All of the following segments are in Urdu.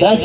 10,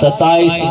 27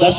10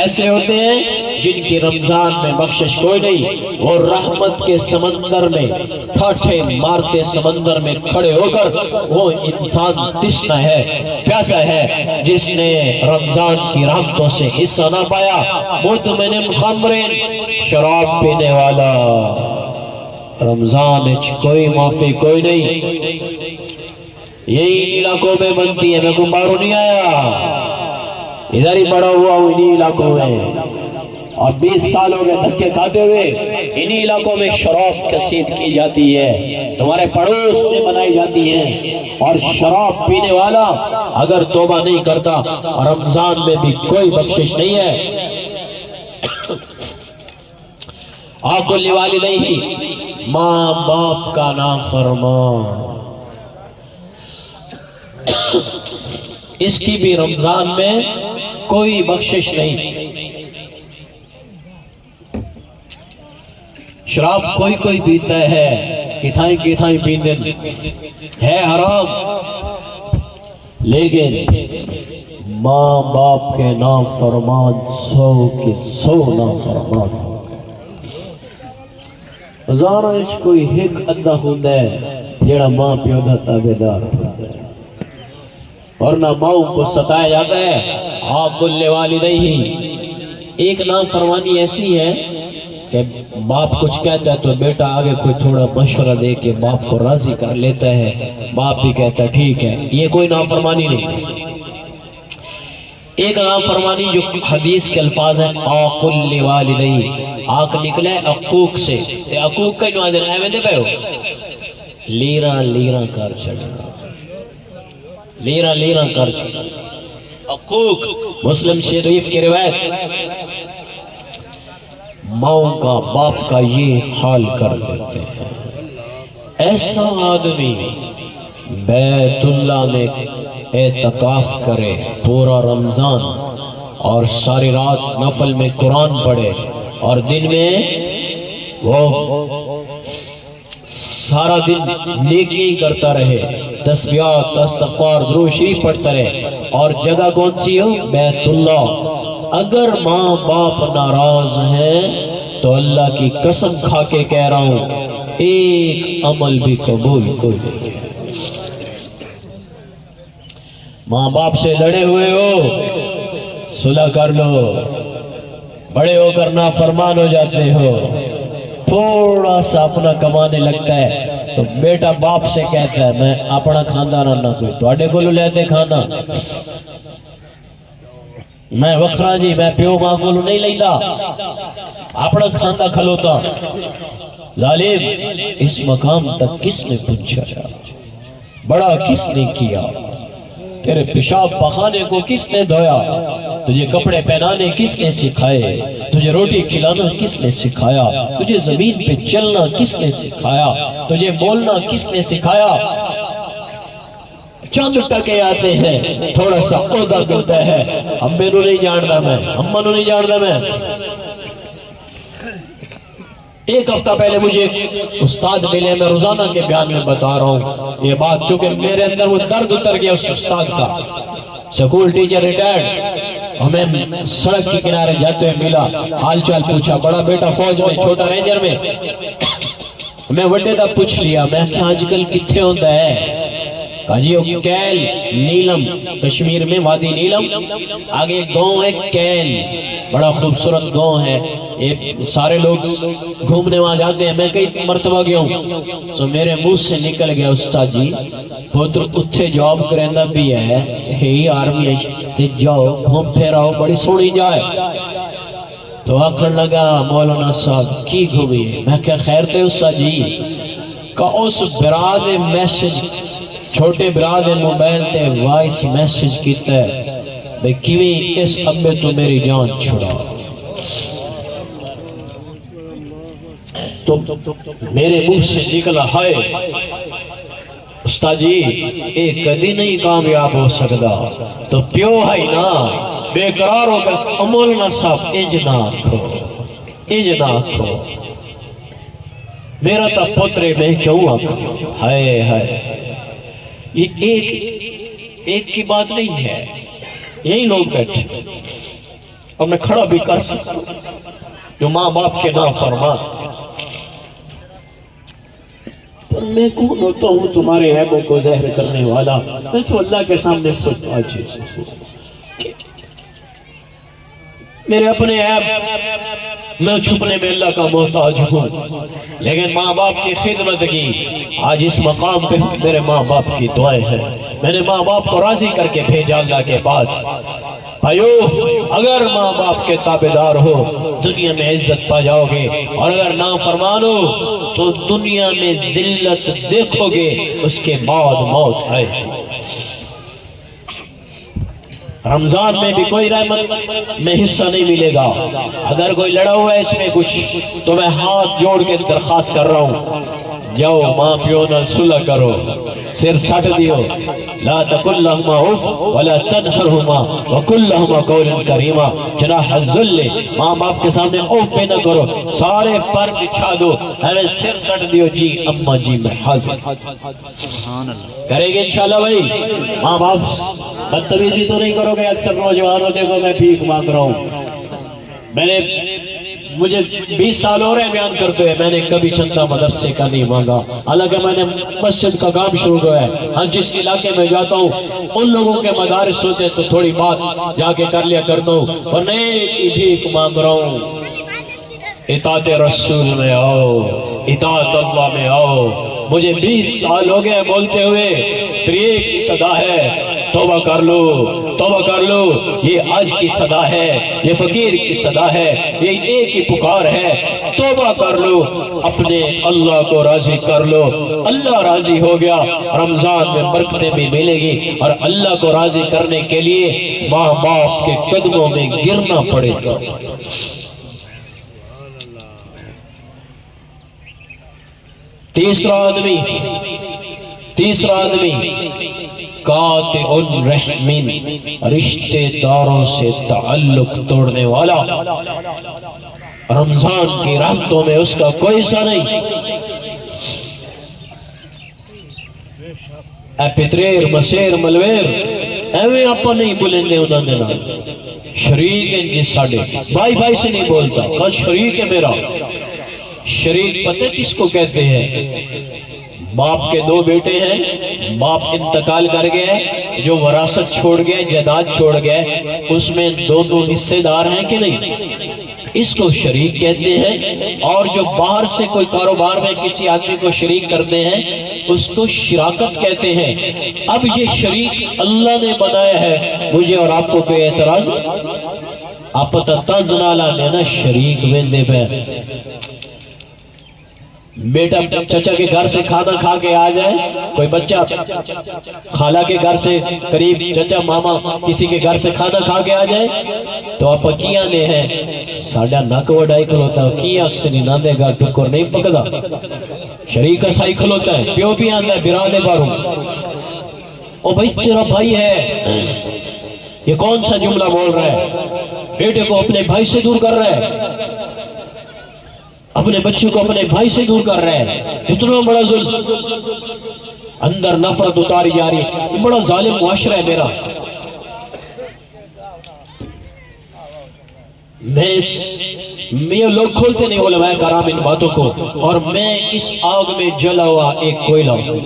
ایسے ہوتے ہیں جن کی رمضان میں بخشش کوئی نہیں، وہ رحمت کے سمندر میں ٹھاٹھے مارتے سمندر میں کھڑے ہو کر وہ انسان تشنا ہے، پیاسا ہے جس نے رمضان کی رحمتوں سے حصہ نہ پایا۔ مدمن خمرن، شراب پینے والا، رمضان کوئی معافی کوئی نہیں۔ یہی علاقوں میں بنتی ہے، میں کو باہروں نہیں آیا، ادھر ہی بڑا ہوا ہوں انہی علاقوں میں، اور 20 سال ہو گئے دھکے کھاتے ہوئے۔ انہی علاقوں میں شراب کثیر کی جاتی ہے، تمہارے پڑوس میں بنائی جاتی ہیں، اور شراب پینے والا اگر توبہ نہیں کرتا رمضان میں بھی کوئی بخشش نہیں ہے۔ آقل لوالدیہ، ماں باپ کا نافرمان، اس کی بھی رمضان میں کوئی بخشش نہیں۔ شراب کوئی کوئی پیتا ہے، کتھائیں کتھائیں پیندے ہے حرام، لیکن ماں باپ کے نافرمان 100 کے 100 نافرمان۔ ہزاروں اس کوئی ایک ادھا ہوتا ہے جیڑا ماں پیو دا تابعدار ہوتا ہے، ورنہ ماں کو ستایا جاتا ہے۔ عاقل والدیہ، ایک نافرمانی ایسی ہے کہ باپ کچھ کہتا ہے تو بیٹا آگے کوئی تھوڑا مشورہ دے کے باپ کو راضی کر لیتا ہے، باپ بھی کہتا ہے ٹھیک ہے، یہ کوئی نافرمانی نہیں۔ ایک نافرمانی جو حدیث کے الفاظ ہیں، عاقل والدیہ، آق نکلے عقوق سے، تے عقوق کا انہوں نے ایویں دے پہ ہو لیرا لیرا کر چڑھنا، لیرا لیرا کر چڑھنا، عقوق۔ مسلم شریف کی روایت، ماں کا باپ کا یہ حال کر دیتے ہیں۔ ایسا آدمی بیت اللہ میں اعتکاف کرے پورا رمضان، اور ساری رات نفل میں قرآن پڑھے، اور دن میں وہ سارا دن نیکی کرتا رہے، تسبیحات استغفار درود شریف پڑھتا رہے، اور جگہ کون سی ہو؟ بیت اللہ۔ اگر ماں باپ ناراض ہیں تو اللہ کی قسم کھا کے کہہ رہا ہوں ایک عمل بھی قبول کوئی نہیں۔ ماں باپ سے لڑے ہوئے ہو، صلح کر لو، بڑے ہو کر نافرمان ہو جاتے ہو، تھوڑا سا اپنا کمانے لگتا ہے تو بیٹا باپ سے کہتا ہے میں اپنا کھانا نہ کوئی تواڈے کولوں لیتے کھانا، میں وکھرا جی، میں پیو ماں کولوں نہیں لیتا، اپنا کھانا کھلوتا۔ ظالم، اس مقام تک کس نے پہنچایا؟ بڑا کس نے کیا؟ تیرے پیشاب پخانے کو کس نے دھویا؟ تجھے کپڑے پہنانے کس نے سکھائے؟ تجھے روٹی کھلانا کس نے سکھایا؟ تجھے زمین پہ چلنا کس نے سکھایا؟ تجھے بولنا کس نے سکھایا؟ چند ٹکے آتے ہیں، تھوڑا سا عہدہ ملتا ہے، امے نو نہیں جاندا میں، اماں نو نہیں جاندا میں۔ ایک ہفتہ پہلے مجھے استاد ملے، میں روزانہ کے بیان میں بتا رہا ہوں یہ بات، چونکہ میرے اندر وہ درد اتر گیا اس استاد کا۔ سکول ٹیچر ریٹائرڈ، ہمیں سڑک کے کنارے جاتے ہوئے ملا، حال چال پوچھا، بڑا بیٹا فوج میں، چھوٹا رینجر میں۔ میں وڈے دا پوچھ لیا، میں کہ آج کل کتھے ہوندا ہے؟ کہا جی کیل نیلم، کشمیر میں وادی نیلم، آگے گاؤں ہے کیل، بڑا خوبصورت گاؤں ہے، یہ سارے لوگ گھومنے وہاں جاتے ہیں، میں کئی مرتبہ گیا ہوں۔ تو میرے منہ سے نکل گیا استاد جی پتر اتھے جاب کریندا بھی ہے، ہی آرمی ہے، جاؤ گھوم پھیراؤ، بڑی سونی جائے۔ تو آکھن لگا مولانا صاحب کی گھومی ہے؟ میں کہا خیر تے استاد جی، کہ اس براد میسج، چھوٹے براد موبائل تے وائس میسج کیتا ہے بھئی کیویں اس ابے تو میری جان چھڑا۔ تو میرے منہ سے نکلا ہائے استاد جی ایک کدی نہیں کامیاب ہو سکتا، تو پیو ہے نا بے قرار ہو کر مولانا صاحب انج نہ آکھو، انج نہ آکھو، میرا تا پترے میں کیوں آکھو؟ ہائے ہائے، یہ ایک کی بات نہیں ہے، یہی لوگ بیٹھے۔ اور میں کھڑا بھی کر سکتا ہوں، جو ماں باپ کے نافرمان۔ پر میں کون ہوتا ہوں تمہارے عیبوں کو ظاہر کرنے والا؟ میں تو اللہ کے سامنے خود عاجز ہوں۔ میرے اپنے عیب میں چھپنے میں اللہ کا محتاج ہوں، لیکن ماں باپ کی خدمت کی آج اس مقام پہ میرے ماں باپ کی دعائیں ہیں۔ میں نے ماں باپ کو راضی کر کے بھیجا اللہ کے پاس۔ بھائیو، اگر ماں باپ کے تابعدار ہو دنیا میں عزت پا جاؤ گے، اور اگر نافرمان ہو تو دنیا میں ذلت دیکھو گے، اس کے بعد موت آئے گی۔ رمضان میں بھی کوئی رحمت میں حصہ نہیں ملے گا۔ اگر کوئی لڑا ہوا ہے اس میں کچھ، تو میں ہاتھ جوڑ کے درخواست کر رہا ہوں، جاؤ ماں پیو نال صلح کرو، سر سٹ دیو، لا تقل لهما اف ولا تنهرهما وقل لهما قولا کریما۔ جناح الذل، ماں باپ کے سامنے اوف پہ نہ کرو، سارے پر بچھا دو، ہمیں سر سٹ دیو، جی اماں جی میں حاضر۔ کرے گے انشاءاللہ بھائی؟ ماں باپ بدتمیزی تو نہیں کرو گے؟ اکثر نوجوانوں دیکھو میں بھیک مانگ رہا ہوں، مجھے 20 سال ہو رہے ہیں بیان کرتے ہوئے، میں نے کبھی چندہ مدرسے کا نہیں مانگا، حالانکہ میں نے مسجد کا کام شروع کیا ہے۔ ہاں، جس علاقے میں جاتا ہوں ان لوگوں کے مدارس ہوتے تو تھوڑی بات جا کے کر لیا کرتا ہوں، اور نہیں کی بھیک مانگ رہا ہوں۔ اطاعت رسول میں آؤ، اطاعت اللہ میں آؤ۔ مجھے 20 سال ہو گئے بولتے ہوئے، پھر ایک صدا ہے، توبہ کر لو، توبہ کر لو۔ یہ آج کی صدا ہے، یہ فقیر کی صدا ہے، یہ ایک ہی پکار ہے، توبہ کر لو، اپنے اللہ کو راضی کر لو۔ اللہ راضی ہو گیا، رمضان میں برکتیں بھی ملے گی، اور اللہ کو راضی کرنے کے لیے ماں باپ کے قدموں میں گرنا پڑے گا۔ تیسرا آدمی قاطع الرحم، رشتے داروں سے تعلق توڑنے والا۔ رمضان کی رحمتوں میں اس کا کوئی حصہ نہیں۔ اے پتریر مسیر ملویر، ایویں آپ نہیں بولیں انہوں نے نا، شریک ہیں جس ساڑھے بھائی بھائی سے نہیں بولتا، کہا شریک ہے میرا۔ شریک پتہ کس کو کہتے ہیں؟ باپ کے 2 بیٹے ہیں، باپ انتقال کر گئے، جو وراثت چھوڑ گئے، جائیداد چھوڑ گئے، اس میں 2 حصے دار ہیں کہ نہیں؟ اس کو شریک کہتے ہیں۔ اور جو باہر سے کوئی کاروبار میں کسی آدمی کو شریک کرتے ہیں اس کو شراکت کہتے ہیں۔ اب یہ شریک اللہ نے بنایا ہے، مجھے اور آپ کو کوئی اعتراض؟ آپ تنز نہ لانے نا شریک ویندے پہ۔ بیٹا چچا کے گھر سے کھانا کھا کے آ جائے، کوئی بچہ خالہ کے گھر سے قریب چچا ماما کسی کے گھر سے کھانا کھا کے آ جائے تو آپ کیا نے ہیں ساڑھا نک وڈائی کھلوتا ہے، کیا اکسنی نہ دے گا ٹکر نہیں پکدا، شریک اسائی کھلوتا ہے، پیو بھی آندہ ہے برادے باروں۔ او بھائی تیرا بھائی ہے، یہ کون سا جملہ بول رہا ہے؟ بیٹے کو اپنے بھائی سے دور کر رہا ہے، اپنے بچوں کو اپنے بھائی سے دور کر رہے ہیں۔ اتنا بڑا ظلم، اندر نفرت اتاری جا رہی ہے، یہ بڑا ظالم معاشرہ ہے میرا۔ میں لوگ کھولتے نہیں علماء کرام ان باتوں کو، اور میں اس آگ میں جلا ہوا ایک کوئلہ ہوں،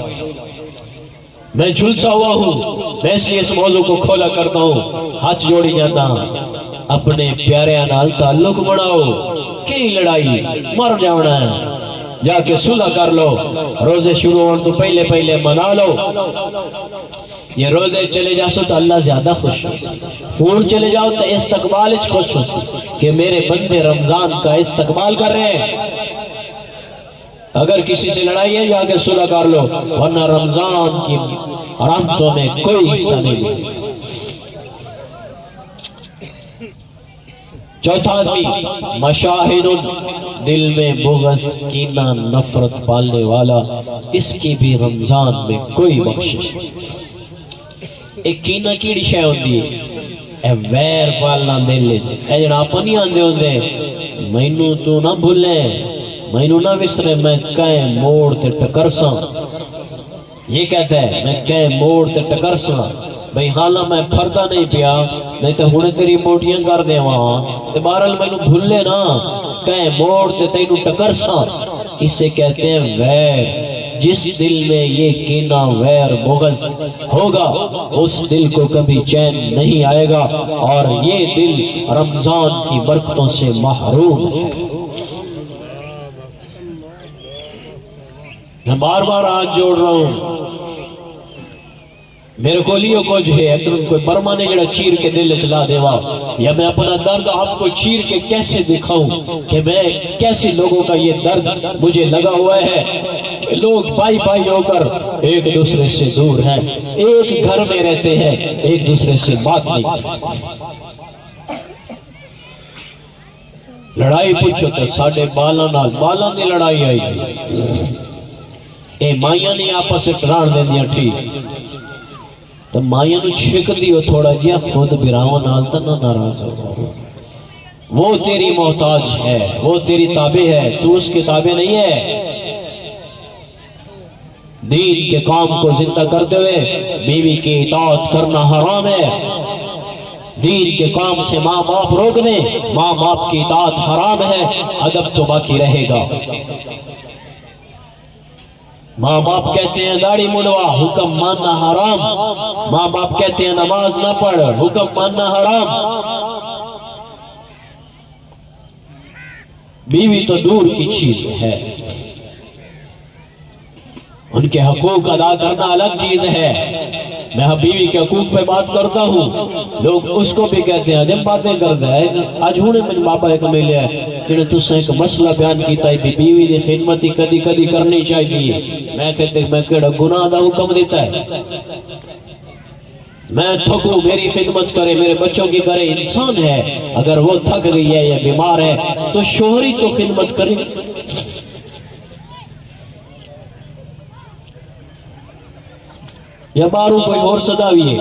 میں جھلسا ہوا ہوں، میں اس لیے اس موضوع کو کھولا کرتا ہوں، ہاتھ جوڑی جاتا ہوں۔ اپنے پیارے انال تعلق بڑھاؤ، کئی لڑائی مر جانا ہے، جا کے صلح کر لو، روزے شروع ہونے تو پہلے پہلے منا لو۔ یہ روزے چلے جا سو تو اللہ زیادہ خوش ہو، خون چلے جاؤ تو استقبال خوش ہو کہ میرے بندے رمضان کا استقبال کر رہے ہیں۔ اگر کسی سے لڑائی ہے جا کے صلح کر لو، ورنہ رمضان کی رحمتوں میں کوئی حصہ نہیں۔ چوتھا آدمی مشاہد، دل میں بغض کینہ نفرت پالنے والا، اس کی بھی رمضان میں کوئی بخشش۔ ایک کینہ کیڑی شے ہوندی ہے، اے ویر پالنا دل لے سے، اے جناب نہیں آندے ہوندے، مینوں تو نہ بھولے، مینوں نہ وسرے، میں کہیں موڑ تے ٹکر ساں۔ یہ کہتا ہے میں کہیں موڑ تے ٹکر ساں، بھئی حالا میں پھردہ نہیں پیا نہیں تو ہونے تیری موٹیاں کر دے وہاں تے بہرحال میں نے بھولے نا کہیں موڑ تے تینو ٹکر سا. اسے کہتے ہیں ویر. جس دل میں یہ کینہ ویر بغض ہوگا اس دل کو کبھی چین نہیں آئے گا اور یہ دل رمضان کی برکتوں سے محروم ہے. میں بار بار ہاتھ جوڑ رہا ہوں میرے کو لیو کچھ ہے اگر کوئی برمانے جڑا چیر کے دل اچلا دیوا یا میں اپنا درد آپ کو چیر کے کیسے دکھاؤں کہ میں کیسے لوگوں کا یہ درد مجھے لگا ہوا ہے کہ لوگ بھائی بھائی ہو کر ایک دوسرے سے دور ہیں ایک گھر میں رہتے ہیں ایک دوسرے سے بات نہیں کرتے. لڑائی پوچھو تو ساڑھے بالا نے لڑائی آئی اے مائیاں نے آپس سے ٹران دے دیا ٹھیک تو مائیاں نو چھک دیو تھوڑا جیا خود براون آلتا نہ ناراض ہو. وہ تیری محتاج ہے وہ تیری تابع ہے تو اس کے تابع نہیں ہے. دین کے کام کو زندہ کرتے ہوئے بیوی کی اطاعت کرنا حرام ہے. دین کے کام سے ماں باپ روک دیں ماں باپ کی اطاعت حرام ہے. ادب تو باقی رہے گا. ماں باپ کہتے ہیں داڑھی منڈوا حکم ماننا حرام. ماں باپ کہتے ہیں نماز نہ پڑھ حکم ماننا حرام. بیوی تو دور کی چیز ہے ان کے حقوق ادا کرنا الگ چیز ہے. میں بیوی کے حقوق پہ بات کرتا ہوں لوگ اس کو بھی کہتے ہیں جب باتیں کرتا ہے آج ہونے میں بابا ایک ملے ہے کہ تُس سے ایک مسئلہ بیان کیتا ہے کہ بیوی دی خدمتی کدی کدی کرنی چاہیے. میں کہتے ہیں میں کہڑا گناہ دا حکم دیتا ہے میں تھکوں میری خدمت کرے میرے بچوں کی کرے. انسان ہے اگر وہ تھک گئی ہے یا بیمار ہے تو شوہری تو خدمت کرے. یا بارو کوئی اور صدا بھی ہے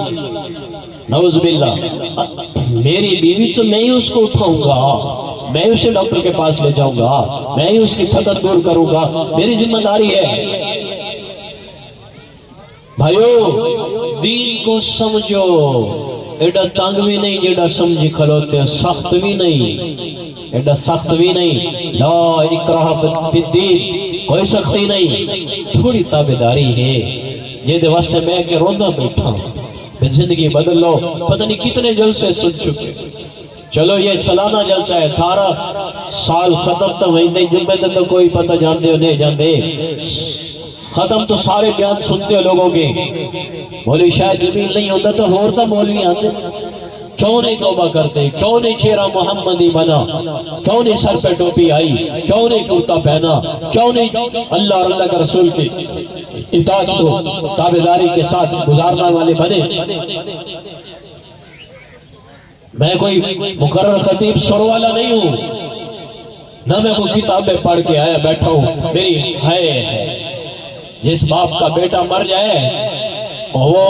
نعوذ باللہ میری بیوی تو میں ہی اس کو اٹھاؤں گا میں اسے ڈاکٹر کے پاس لے جاؤں گا میں ہی اس کی تھکت دور کروں گا میری ذمہ داری ہے. بھائیو دین کو سمجھو ایڈا تنگ بھی نہیں جیڈا سمجھی کھلوتے سخت بھی نہیں ایڈا سخت بھی نہیں. لا اکراہ فی الدین کوئی سختی نہیں تھوڑی تابعداری ہے. جیدے واسطے میں کہ روندہ بیٹھا میں زندگی بدل لو. پتہ نہیں کتنے جلسے سن چکے چلو یہ سالانہ جلسہ ہے سارا سال ختم تو وہی نہیں جمعے تک تو کوئی پتہ جاندے ہو نہیں جاندے ختم تو سارے بیان سنتے ہو لوگوں کے. مولوی شاید جمیل نہیں ہوتا تو ہورتا مولوی آتے کیوں نہیں توبہ کرتے کیوں نہیں چہرہ محمدی بنا کیوں نہیں سر پہ ٹوپی آئی کیوں نہیں کرتا پہنا کیوں نہیں اللہ اور اللہ کا رسول کی اطاعت کو تابعداری کے ساتھ گزارنا والے بنے. میں کوئی مقرر خطیب سر والا نہیں ہوں نہ میں کوئی کتابیں پڑھ کے آیا بیٹھا ہوں. میری ہے جس باپ کا بیٹا مر جائے وہ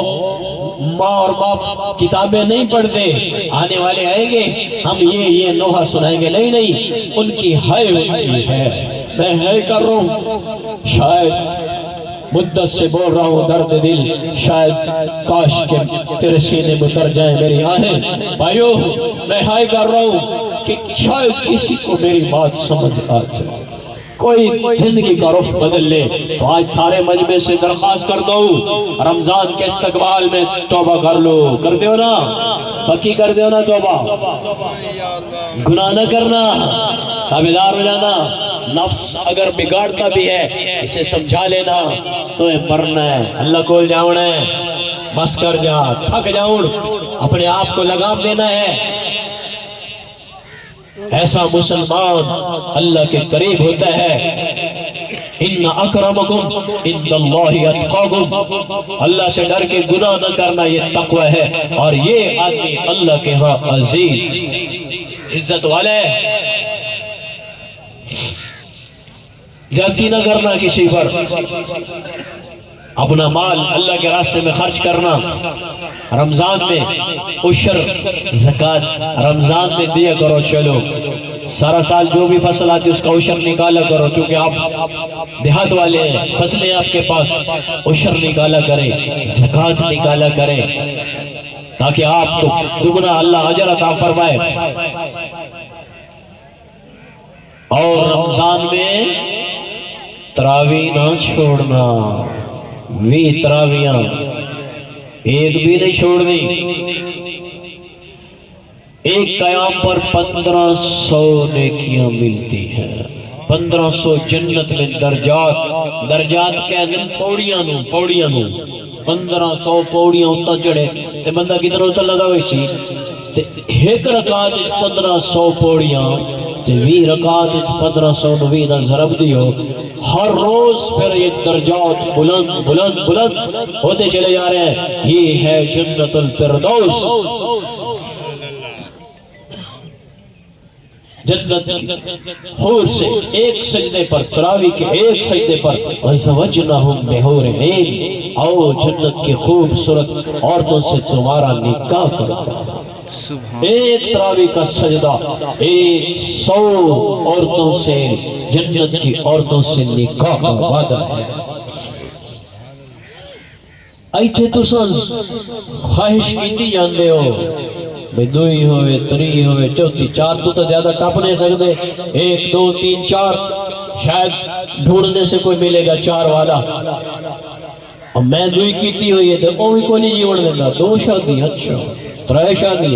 ماں اور باپ کتابیں نہیں پڑھتے آنے والے آئیں گے ہم یہ نوحہ سنائیں گے نہیں ان کی ہوئی ہے. میں ہے کر رہا ہوں شاید مدت سے بول رہا ہوں درد دل شاید کاش کے تیرے سینے میں اتر جائیں میری آہیں. بھائیو میں ہائے کر رہا ہوں کہ شاید کسی کو میری بات سمجھ آ جائے کوئی زندگی کا رخ بدل لے. تو آج سارے مجمع سے درخواست کرتا ہوں رمضان کے استقبال میں توبہ کر لو. کر دیو نا پکی کر دیو نا توبہ گناہ نہ کرنا تابعدار ہو جانا. نفس اگر بگاڑتا بھی ہے اسے سمجھا لینا تو مرنا ہے اللہ کو جاؤنا ہے بس کر جا تھک جاؤں اپنے آپ کو لگام دینا ہے. ایسا مسلمان اللہ کے قریب ہوتا ہے. ان اکرمکم عند اللہ اتقاکم اللہ سے ڈر کے گناہ نہ کرنا یہ تقوی ہے اور یہ آدمی اللہ کے ہاں عزیز عزت والا ہے. زیادتی نہ کرنا کسی پر اپنا مال اللہ کے راستے میں خرچ کرنا. رمضان میں عشر زکاة رمضان میں دیا کرو. چلو سارا سال جو بھی فصل آتی اس کا عشر نکالا کرو کیونکہ آپ دیہات والے ہیں فصلیں آپ کے پاس عشر نکالا کریں زکاة نکالا کریں. تاکہ آپ کو دگنا اللہ اجر عطا فرمائے۔ اور رمضان میں تراویح نہ چھوڑنا، 20 تراویحاں ایک بھی نہیں چھوڑنی۔ ایک قیام پر 1500 نیکیاں ملتی ہیں، 1500 جنت میں درجات کہنے پوڑیاں نو 1500 پوڑیاں اتنا چڑھے تے بندہ کتنا اتنا لگا ہوئی سی تے ایک رکعت 1500 پوڑیاں تے 20 رکعت 1500 20 دا ضرب دیو، ہر روز پھر یہ درجات بلند بلند بلند ہوتے چلے جا رہے ہیں۔ یہ ہے جنت الفردوس۔ جنت حور سے ایک سجدے پر، تراویح کے ایک سجدے پر وَزَوَجْنَهُمْ بِحُورٍ عِينٍ، آؤ جنت کی خوبصورت عورتوں سے تمہارا نکاح کرتا ہے۔ ایک تراویح کا سجدہ 100 عورتوں سے، جنت کی عورتوں سے نکاح کا وعدہ ہے۔ ایتھے تو خواہش کیتی جاندے ہو بھئی 2 ہوئے 3 ہوئے 4 4 تو زیادہ ٹپ نہیں سکتے، 1 2 3 4 شاید ڈھونڈنے سے کوئی ملے گا 4 والا، اور میں 2 کیتی ہوئی ہے تو وہ بھی کوئی نہیں جیون دیتا۔ 2 شادی، اچھا 3 شادی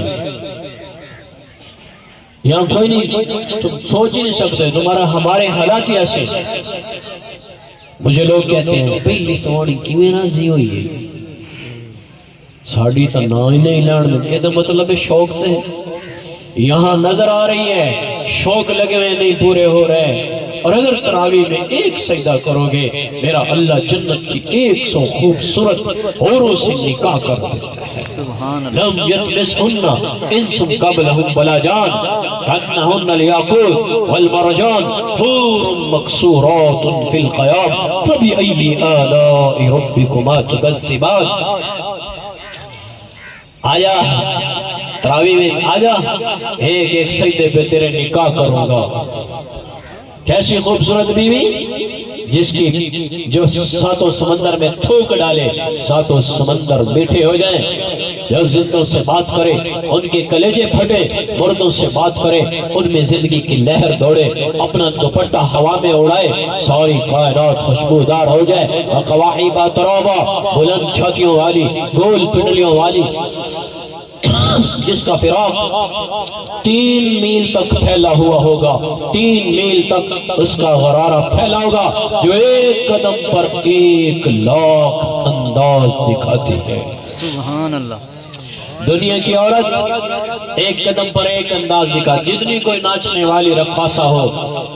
یہاں کوئی نہیں، تم سوچ ہی نہیں سکتے، تمہارا ہمارے حالات ہی ایسے۔ مجھے لوگ کہتے ہیں پہلی سوانی کیویں راضی ہوئی ہے، ساڑی تا نا ہی نہیں لان دیں، یہ تو مطلب شوق سے یہاں نظر آ رہی ہے، شوق لگے ہوئے نہیں پورے ہو رہے۔ اور اگر تراویح میں ایک سجدہ کرو گے، میرا اللہ جنت کی 100 خوبصورت حوروں سے نکاح کر دیتا ہے۔ لم یطمثہن انس قبلہم ولا جان کانہن الیاقوت والمرجان حور مقصورات فی الخیام فبأی آلاء ربکما تکذبان۔ آجا تراویح میں آجا، ایک ایک سجدے پہ تیرے نکاح کروں گا۔ کیسی خوبصورت بیوی جس کی جو 7 سمندر میں تھوک ڈالے 7 سمندر میٹھے ہو جائیں، جو زندوں سے بات کرے ان کے کلیجے پھٹے، مردوں سے بات کرے ان میں زندگی کی لہر دوڑے، اپنا دوپٹہ ہوا میں اڑائے، ساری کائنات خوشبودار ہو جائے۔ وَقَوَاعِبَ تَرَابًا، بلند چھاتیوں والی، گول پنڈلیوں والی، جس کا فراق 3 میل تک پھیلا ہوا ہوگا، 3 میل تک اس کا غرارہ پھیلا ہوگا، جو ایک قدم پر 1,00,000 انداز دکھاتی ہے۔ سبحان اللہ۔ دنیا کی عورت ایک قدم پر ایک انداز دکھا، جتنی کوئی ناچنے والی رقاصہ ہو،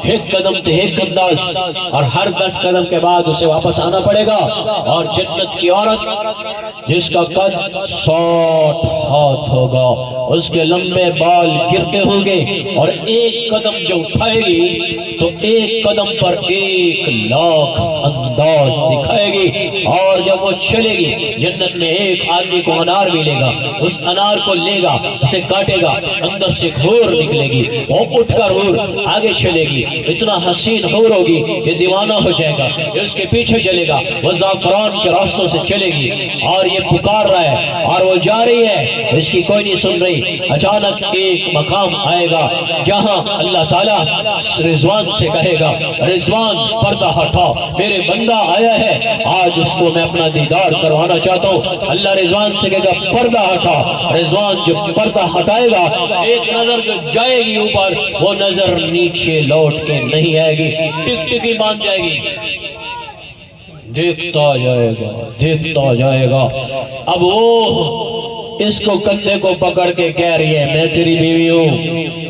ایک قدم تے ایک انداز، اور ہر 10 قدم کے بعد اسے واپس آنا پڑے گا۔ اور جنت کی عورت جس کا قد 60 ہاتھ ہوگا، اس کے لمبے بال گرتے ہوں گے، اور ایک قدم جو اٹھائے گی تو ایک قدم پر 1,00,000 انداز دکھائے گی۔ اور جب وہ چلے گی، جنت میں ایک آدمی کو انار ملے گا، اس انار کو لے گا، اسے کاٹے گا، اندر سے حور نکلے گی، وہ اٹھ کر حور آگے چلے گی، اتنا حسین حور ہوگی یہ دیوانہ ہو جائے گا، جو اس کے پیچھے چلے گا وہ زعفران کے راستوں سے چلے گی، اور یہ پکار رہا ہے اور وہ جا رہی ہے، اس کی کوئی نہیں سن رہی۔ اچانک ایک مقام آئے گا جہاں اللہ تعالیٰ رضوان سے کہے گا، رضوان پردہ ہٹا، میرے بندہ آیا ہے، آج اس کو میں اپنا دیدار کروانا چاہتا ہوں۔ اللہ رضوان سے کہے گا پردہ ہٹا، رضوان جو پردہ ہٹائے گا، ایک نظر جو جائے گی اوپر، وہ نظر نیچے لوٹ کے نہیں آئے گی، ٹک ٹک ہی مان جائے گی، دیکھتا جائے گا دیکھتا جائے گا۔ اب وہ اس کو کندھے کو پکڑ کے کہہ رہی ہے میں تیری بیوی ہوں،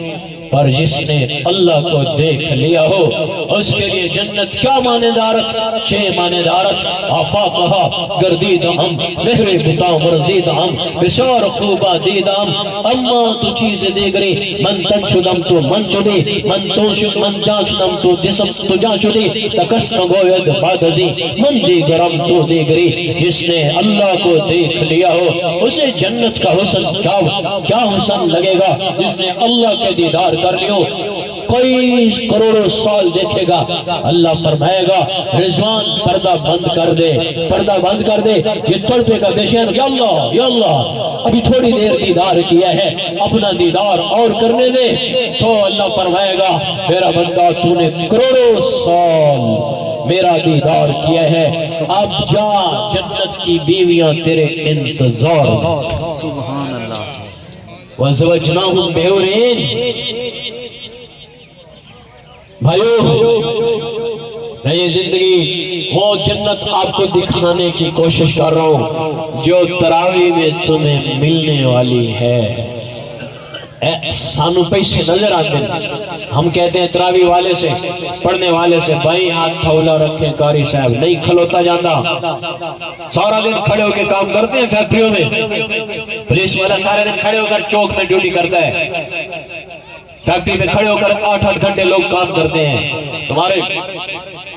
پر جس نے اللہ کو دیکھ لیا ہو اس کے لیے جنت کیا مانے دارت، 6 مانے دارت۔ آفاقہا گردید ہم، مہر بتا مرزید ہم، بسار خوبہ دید ہم، اما تو چیز دیگری، من تن شدم تو من شدی، من تو شد من جا شدم تو جسم تو جا شدی، تکست گوید بادزی، من دیگرم تو دیگری۔ جس نے اللہ کو دیکھ لیا ہو اسے جنت کا حسن کیا حسن لگے گا، جس نے اللہ کے دیدار کر لیو۔ کئی کروڑوں سال دیکھے گا. اللہ فرمائے گا رضوان پردہ بند کر دے, پردہ بند کر دے. یہ تڑپے گا بے شہر, یا اللہ یا اللہ ابھی تھوڑی دیر دیدار کیا ہے, اپنا دیدار اور کرنے دے. تو اللہ فرمائے گا میرا بندہ تو نے کروڑوں سال میرا دیدار کیا ہے, اب جا جنت کی بیویاں تیرے انتظار. سبحان اللہ. وَزَوَجْنَاهُمْ بِحُورٍ. بھائیو میں یہ زندگی وہ جنت آپ کو دکھانے کی کوشش کر رہا ہوں جو تراویح میں تمہیں ملنے والی ہے. سانو پیسے نظر آتے ہیں, ہم کہتے ہیں تراویح والے سے پڑھنے والے سے بھائی ہاتھ تھولا رکھیں قاری صاحب, نہیں کھلوتا جاندہ. سارا دن کھڑے ہو کے کام کرتے ہیں فیکٹریوں میں, پولیس والا سارے دن کھڑے ہو کر چوک میں ڈیوٹی کرتا ہے, فیکٹری میں کھڑے ہو کر 8-8 گھنٹے لوگ کام کرتے ہیں.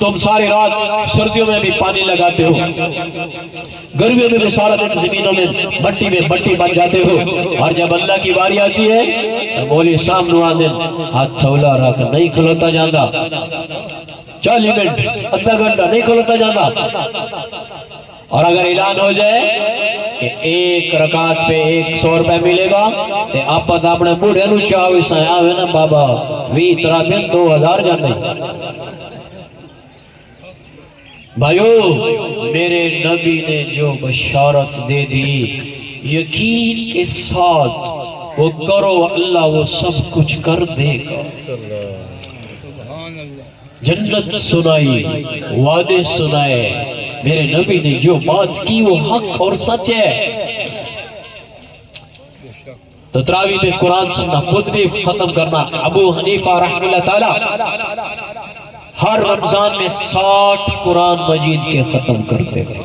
تم ساری رات سردیوں میں بھی پانی لگاتے ہو, گرمیوں میں بھی سارا دن زمینوں میں مٹی بن جاتے ہو, اور جب اللہ کی باری آتی ہے تو مولی سامنے آدن ہاتھ تھولا رکھ, نہیں کھلوتا جاندہ. 40 منٹ آدھا گھنٹہ نہیں کھلوتا جاندہ. اور اگر اعلان ہو جائے کہ ایک رکعت پہ 100 روپے ملے گا تو آپ اپنے بوڑھے نو چاہو سائیں آوے نا بابا 20 تراویح 2000 جاندے. بھائیو میرے نبی نے جو بشارت دے دی یقین کے ساتھ وہ کرو, اللہ وہ سب کچھ کر دے گا. جنت سنائی, وعدے سنائے, میرے نبی نے جو بات کی وہ حق اور سچ ہے. تو تراویح میں قرآن سننا خود بھی ختم کرنا. ابو حنیفہ رحمہ اللہ تعالی ہر رمضان میں 60 قرآن مجید کے ختم کرتے تھے.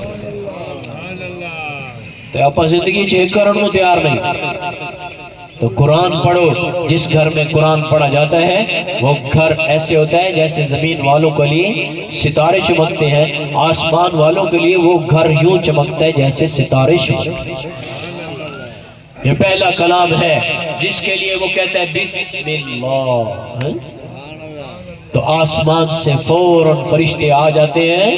تو آپ زندگی چیک کرنے کو تیار نہیں. تو قرآن پڑھو. جس گھر میں قرآن پڑھا جاتا ہے وہ گھر ایسے ہوتا ہے جیسے زمین والوں کے لیے ستارے چمکتے ہیں, آسمان والوں کے لیے وہ گھر یوں چمکتا ہے جیسے ستارے چمکتے ہیں. یہ پہلا کلام ہے جس کے لیے وہ کہتا ہے بسم اللہ, تو آسمان سے فوراً فرشتے آ جاتے ہیں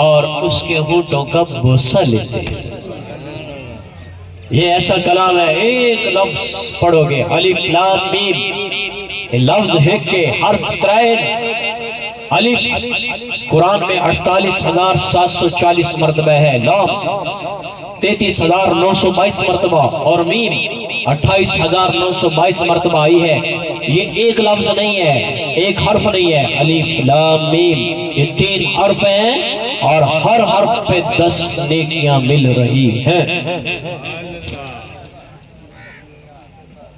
اور اس کے ہونٹوں کا بوسہ لیتے ہیں. یہ ایسا کلام ہے, ایک لفظ پڑھو گے الف لام میم, یہ لفظ ہے کہ حرف ترائن. الف قرآن میں 48,740 مرتبہ ہے, لام 33,922 مرتبہ, اور میم 28,922 مرتبہ آئی ہے. یہ ایک لفظ نہیں ہے, ایک حرف نہیں ہے. الف لام میم یہ 3 حرف ہیں اور ہر حرف پہ 10 نیکیاں مل رہی ہیں.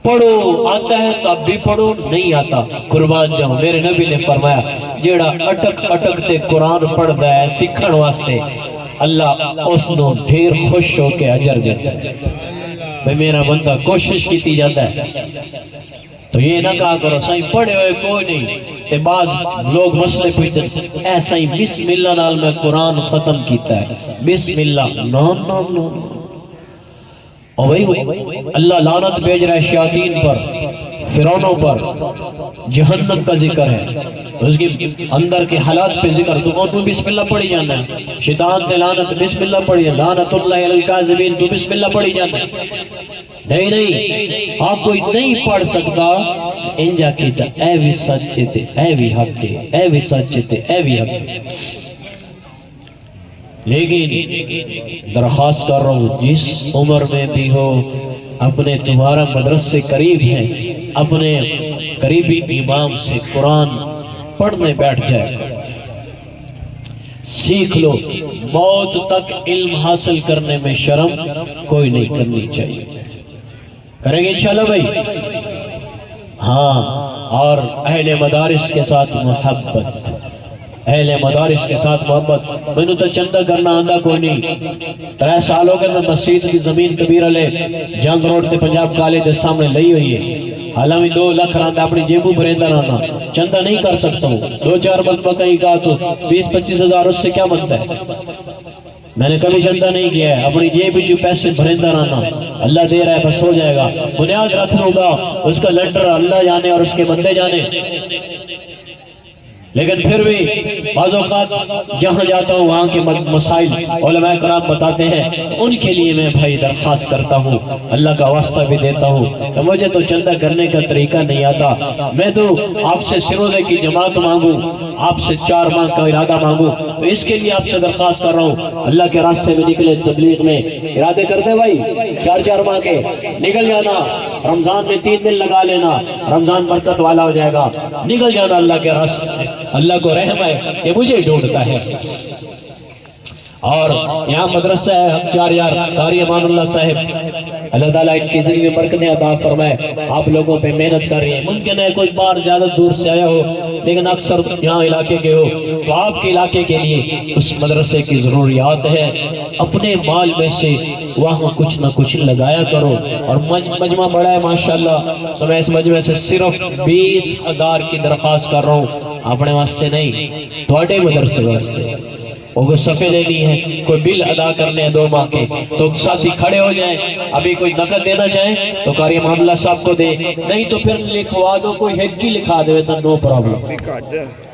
پڑھو, آتا ہے تو اب بھی پڑھو, نہیں آتا قربان جاؤں. میرے نبی نے فرمایا جیڑا اٹک تے قرآن پڑھدا ہے سکھن واسطے, اللہ اس نو ڈھیر خوش ہو کے اجر دیتا ہے. بھئی میرا بندہ کوشش کیتی جاتا ہے. تو یہ نہ کہا کرو سائیں پڑھے ہوئے کوئی نہیں, تے بعض لوگ مسئلے پوچھتے ہیں سائیں بسم اللہ نال میں قرآن ختم کیتا ہے, بسم اللہ نو. اور بھئی اللہ لعنت بھیج رہا ہے شیاطین پر, فرعونوں پر. جہنم کا ذکر ہے, اس کی اندر کے حالات پہ ذکر. تو بسم اللہ پڑھی جانا ہے. شیطان تے لعنت, بسم اللہ پڑھی جانا. لعنت اللہ علی الکاذبین, تو بسم اللہ پڑھی جانا ہے. نہیں آپ کوئی نہیں پڑھ سکتا انجا کیتا اے بھی سچے تھے, اے بھی حق کے, اے بھی سچے تھے, اے بھی حق کے. لیکن درخواست کر رہا ہوں جس عمر میں بھی ہو اپنے تمہارا مدرسے قریب ہیں, اپنے قریبی امام سے قرآن پڑھنے بیٹھ جائے, سیکھ لو. موت تک علم حاصل کرنے میں شرم کوئی نہیں کرنی چاہیے. کریں گے انشاءاللہ بھائی؟ ہاں. اور اہل مدارس کے ساتھ محبت, اہل مدارس کے ساتھ محبت. میں نے تو چندہ کرنا آندہ کوئی نہیں. 3 سال ہو گئے میں مسجد کی زمین کبیرہ لے جنگ روڈ تے پنجاب کالج دے سامنے لئی ہوئی ہے. حالانکہ 2 لاکھ راندہ اپنی جیبوں بریندہ رہنا, چندہ نہیں کر سکتا ہوں. 2-4 مرتبہ کہیں کہا تو 20-25 ہزار اس سے کیا بنتا ہے. میں نے کبھی چندہ نہیں کیا ہے, اپنی جیب جو پیسے بریندہ رہنا. اللہ دے رہا ہے بس ہو جائے گا، بنیاد رکھ لوں گا، اس کا لنڈر اللہ جانے اور اس کے بندے جانے۔ لیکن پھر بھی بعض اوقات جہاں جاتا ہوں وہاں کے مسائل علماء کرام بتاتے ہیں، ان کے لیے میں بھائی درخواست کرتا ہوں، اللہ کا واسطہ بھی دیتا ہوں کہ مجھے تو چندہ کرنے کا طریقہ نہیں آتا، میں تو آپ سے سرونے کی جماعت مانگوں، آپ سے 4 ماہ کا ارادہ مانگوں، تو اس کے لیے آپ سے درخواست کر رہا ہوں، اللہ کے راستے میں نکلے، تبلیغ میں ارادے کرتے بھائی 4 ماہ کے نکل جانا، رمضان میں 3 دن لگا لینا، رمضان برکت والا ہو جائے گا، نکل جانا اللہ کے راستے سے۔ اللہ کو رحم ہے کہ مجھے ڈھونڈتا ہے۔ اور یہاں مدرسہ ہے ہم یار قاری امان اللہ صاحب، اللہ تعالیٰ ان کی زندگی میں برکتیں عطا فرمائے، آپ لوگوں پہ محنت کر رہی ہیں، ممکن ہے کوئی بار زیادہ دور سے آیا ہو لیکن اکثر یہاں علاقے کے ہو، تو آپ کے علاقے کے لیے اس مدرسے کی ضروریات ہے، اپنے مال میں سے وہاں کچھ نہ کچھ لگایا کرو، اور مجمع بڑا ہے ماشاءاللہ، تو میں اس مجمع سے صرف 20,000 کی درخواست کر رہا ہوں، اپنے واسطے نہیں، تھوڑے مدرسے واسطے، وہ کوئی صفحے لینی ہے، کوئی بل ادا کرنے ہیں 2 ماہ کے، تو ساتھی کھڑے ہو جائیں، ابھی کوئی نقد دینا چاہیں تو قاری محمد اللہ صاحب کو دے، نہیں تو پھر لکھوا دو، کوئی ہیکی لکھا دے تو نو پرابلم۔